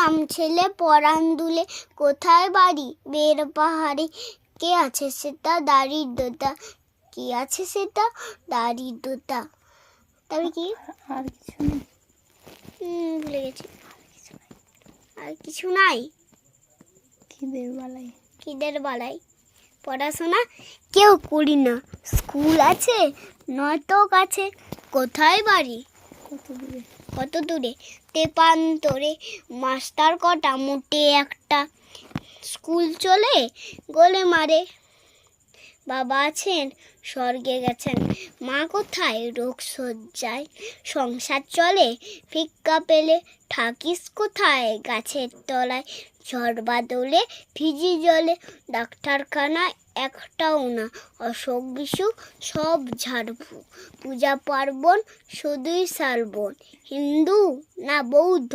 থাম ছেলে পরাণ দুলে, কোথায় বাড়ি বের পাহাড়ে, কে আছে সেটা দারিদ্রতা, কে আছে সেটা দারিদ্রতা। তবে কি আর কিছু নেই, ভুলে গেছি। আর কিছু নাই। খিদের বালাই পড়াশোনা কেউ করি না, স্কুল আছে নয়তো কাছে, কোথায় বাড়ি কত দূরে তেপান্তরে, মাস্টার কটা মোটে একটা, স্কুল চলে গোলে মারে, বাবা আছেন স্বর্গে গেছেন, মা কোথায় রোগ শয্যায়, সংসার চলে ভিক্ষা পেলে, থাকিস কোথায় গাছের তলায়, ঝড় বাদলে ভিজি জলে, ডাক্তারখানা একটাও না, অসুখ বিসুখ সব ঝাড়ফুঁক, পূজা পার্বণ শুধুই শালবন, হিন্দু না বৌদ্ধ